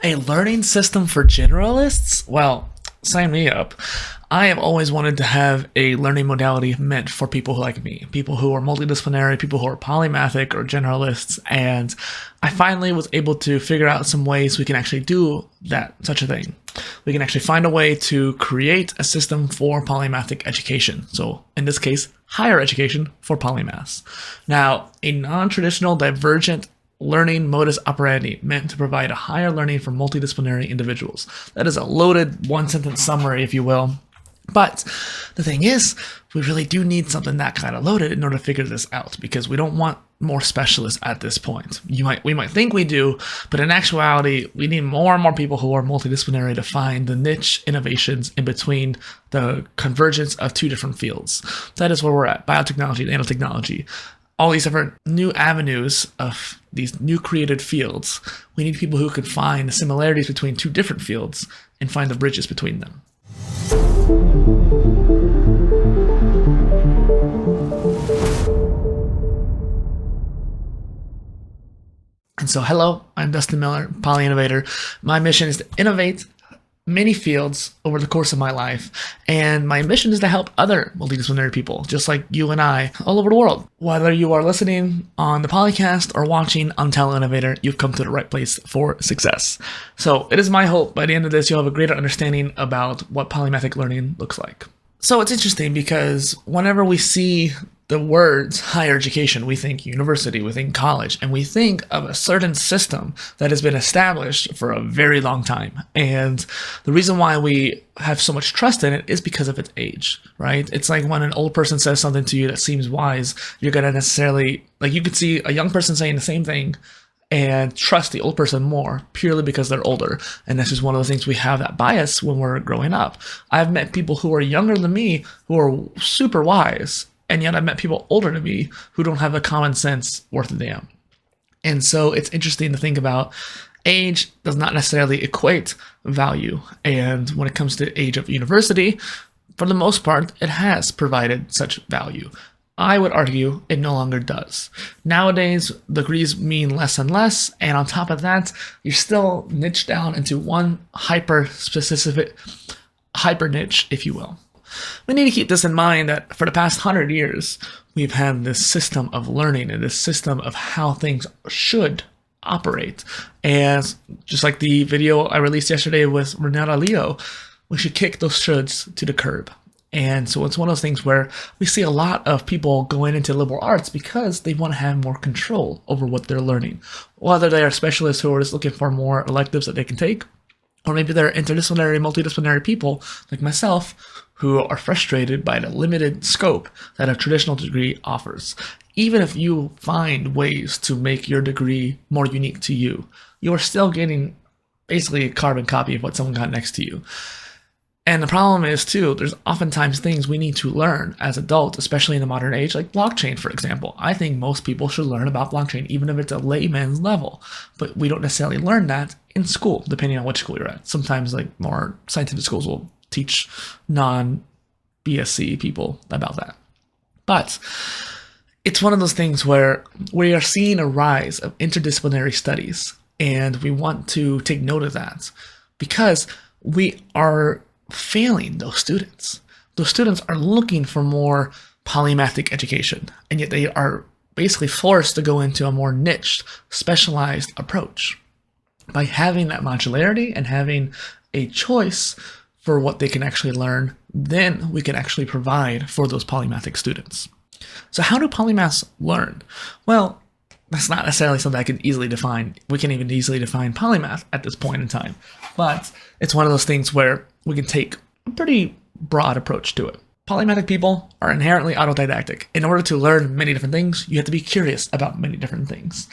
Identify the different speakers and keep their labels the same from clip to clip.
Speaker 1: A learning system for generalists? Well, sign me up. I have always wanted to have a learning modality meant for people like me, people who are multidisciplinary, people who are polymathic or generalists, and I finally was able to figure out some ways we can actually do that, such a thing. We can actually find a way to create a system for polymathic education. So in this case, higher education for polymaths. Now, a non-traditional divergent learning modus operandi meant to provide a higher learning for multidisciplinary individuals. That is a loaded one-sentence summary, if you will. But the thing is, we really do need something that kind of loaded in order to figure this out, because we don't want more specialists at this point. We might think we do, but in actuality, we need more and more people who are multidisciplinary to find the niche innovations in between the convergence of two different fields. That is where we're at: biotechnology, nanotechnology. All these different new avenues of these new created fields. We need people who can find the similarities between two different fields and find the bridges between them. And so, hello, I'm Dustin Miller, PolyInnovator. My mission is to innovate many fields over the course of my life, and my mission is to help other multidisciplinary people, just like you and I, all over the world. Whether you are listening on the PolyCast or watching on PolyInnovator, you've come to the right place for success. So it is my hope by the end of this, you'll have a greater understanding about what polymathic learning looks like. So it's interesting because whenever we see the words higher education, we think university, we think college, and we think of a certain system that has been established for a very long time. And the reason why we have so much trust in it is because of its age, right? It's like when an old person says something to you that seems wise, you're going to necessarily, like you could see a young person saying the same thing and trust the old person more purely because they're older. And that's just one of the things we have that bias when we're growing up. I've met people who are younger than me who are super wise, and yet I've met people older than me who don't have a common sense worth a damn. And so it's interesting to think about age does not necessarily equate value. And when it comes to age of university, for the most part, it has provided such value. I would argue it no longer does. Nowadays, degrees mean less and less, and on top of that, you're still niched down into one hyper-specific, hyper-niche, if you will. We need to keep this in mind that for the past 100 years, we've had this system of learning and this system of how things should operate. And just like the video I released yesterday with Renata Leo, we should kick those shoulds to the curb. And so it's one of those things where we see a lot of people going into liberal arts because they want to have more control over what they're learning. Whether they are specialists who are just looking for more electives that they can take, or maybe they're interdisciplinary, multidisciplinary people like myself who are frustrated by the limited scope that a traditional degree offers. Even if you find ways to make your degree more unique to you, you are still getting basically a carbon copy of what someone got next to you. And the problem is, too, there's oftentimes things we need to learn as adults, especially in the modern age, like blockchain, for example. I think most people should learn about blockchain, even if it's a layman's level. But we don't necessarily learn that in school, depending on which school you're at. Sometimes, like, more scientific schools will teach non-BSc people about that. But it's one of those things where we are seeing a rise of interdisciplinary studies, and we want to take note of that because we are failing those students. Those students are looking for more polymathic education, and yet they are basically forced to go into a more niched, specialized approach. By having that modularity and having a choice for what they can actually learn, then we can actually provide for those polymathic students. So how do polymaths learn? Well, that's not necessarily something I can easily define. We can even easily define polymath at this point in time. But it's one of those things where we can take a pretty broad approach to it. Polymathic people are inherently autodidactic. In order to learn many different things, you have to be curious about many different things.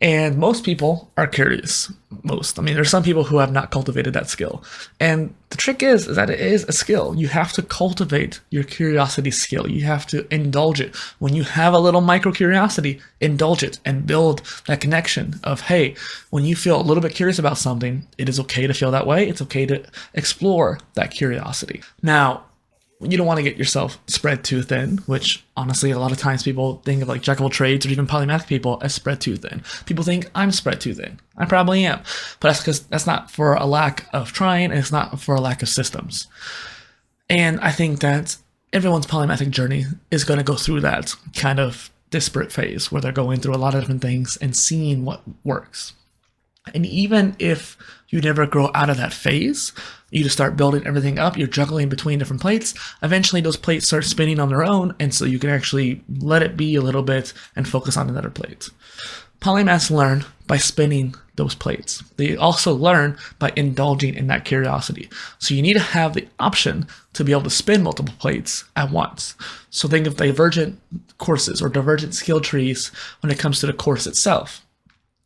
Speaker 1: And most people are curious. Most. I mean, there's some people who have not cultivated that skill. And the trick is that it is a skill. You have to cultivate your curiosity skill. You have to indulge it. When you have a little micro curiosity, indulge it and build that connection of, hey, when you feel a little bit curious about something, it is okay to feel that way. It's okay to explore that curiosity. Now, You don't want to get yourself spread too thin, which honestly, a lot of times people think of like jack of all trades or even polymathic people as spread too thin. People think I'm spread too thin. I probably am, but that's because that's not for a lack of trying, and it's not for a lack of systems. And I think that everyone's polymathic journey is going to go through that kind of disparate phase where they're going through a lot of different things and seeing what works. And even if you never grow out of that phase, you just start building everything up, you're juggling between different plates, eventually those plates start spinning on their own, and so you can actually let it be a little bit and focus on another plate. Polymaths learn by spinning those plates. They also learn by indulging in that curiosity. So you need to have the option to be able to spin multiple plates at once. So think of divergent courses or divergent skill trees when it comes to the course itself.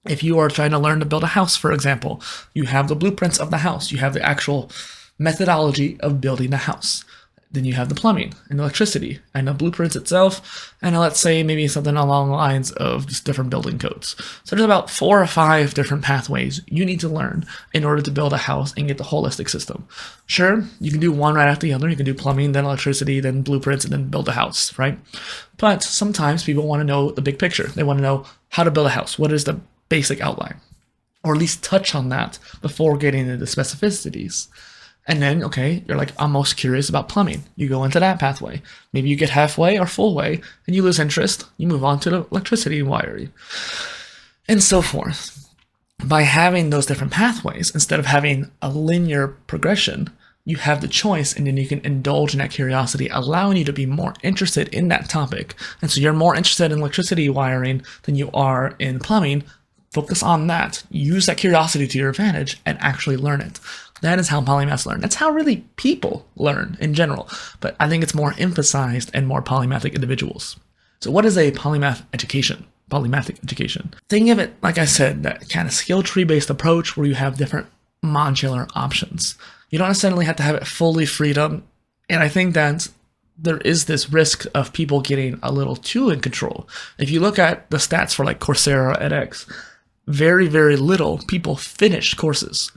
Speaker 1: If you are trying to learn to build a house, for example, you have the blueprints of the house. You have the actual methodology of building the house. Then you have the plumbing and electricity and the blueprints itself. And let's say maybe something along the lines of just different building codes. So there's about 4 or 5 different pathways you need to learn in order to build a house and get the holistic system. Sure, you can do one right after the other. You can do plumbing, then electricity, then blueprints, and then build a house, right? But sometimes people want to know the big picture. They want to know how to build a house. What is the basic outline? Or at least touch on that before getting into specificities. And then, okay, you're like, I'm most curious about plumbing. You go into that pathway. Maybe you get halfway or full way, and you lose interest. You move on to the electricity and wiring, and so forth. By having those different pathways, instead of having a linear progression, you have the choice, and then you can indulge in that curiosity, allowing you to be more interested in that topic. And so you're more interested in electricity wiring than you are in plumbing. Focus on that. Use that curiosity to your advantage and actually learn it. That is how polymaths learn. That's how really people learn in general. But I think it's more emphasized in more polymathic individuals. So what is a polymath education? Polymathic education. Think of it, like I said, that kind of skill tree based approach where you have different modular options. You don't necessarily have to have it fully freedom. And I think that there is this risk of people getting a little too in control. If you look at the stats for like Coursera, edX, very, very little people finish courses.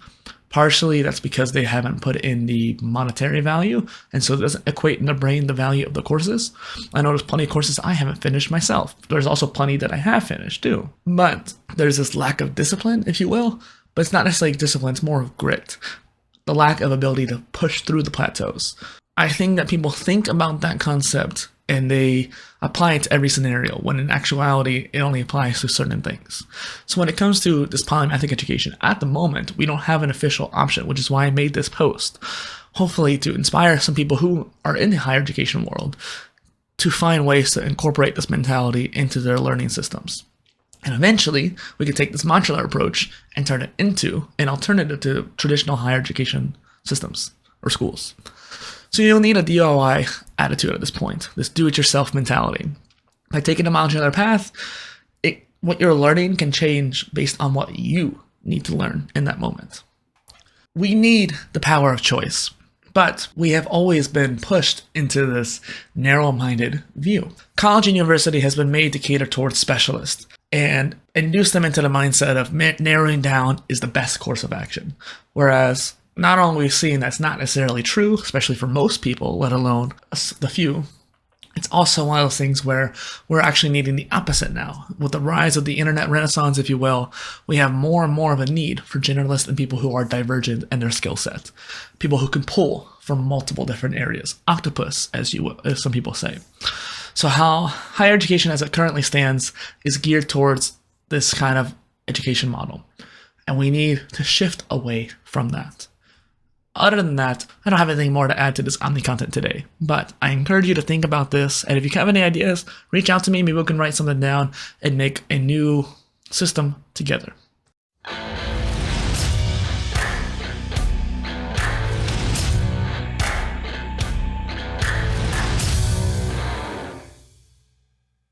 Speaker 1: Partially, that's because they haven't put in the monetary value, and so it doesn't equate in their brain the value of the courses. I know there's plenty of courses I haven't finished myself. There's also plenty that I have finished too. But there's this lack of discipline, if you will, but it's not necessarily discipline, it's more of grit. The lack of ability to push through the plateaus. I think that people think about that concept and they apply it to every scenario, when in actuality, it only applies to certain things. So when it comes to this polymathic education, at the moment, we don't have an official option, which is why I made this post. Hopefully to inspire some people who are in the higher education world to find ways to incorporate this mentality into their learning systems. And eventually, we can take this modular approach and turn it into an alternative to traditional higher education systems or schools. So you'll need a DIY attitude at this point, this do-it-yourself mentality. By taking a modular path, what you're learning can change based on what you need to learn in that moment. We need the power of choice, but we have always been pushed into this narrow-minded view. College and university has been made to cater towards specialists and induce them into the mindset of narrowing down is the best course of action, whereas not only are we seeing that's not necessarily true, especially for most people, let alone the few, it's also one of those things where we're actually needing the opposite now. With the rise of the internet renaissance, if you will, we have more and more of a need for generalists and people who are divergent in their skill set. People who can pull from multiple different areas. Octopus, as some people say. So how higher education as it currently stands is geared towards this kind of education model. And we need to shift away from that. Other than that, I don't have anything more to add to this Omni content today, but I encourage you to think about this, and if you have any ideas, reach out to me, maybe we can write something down and make a new system together.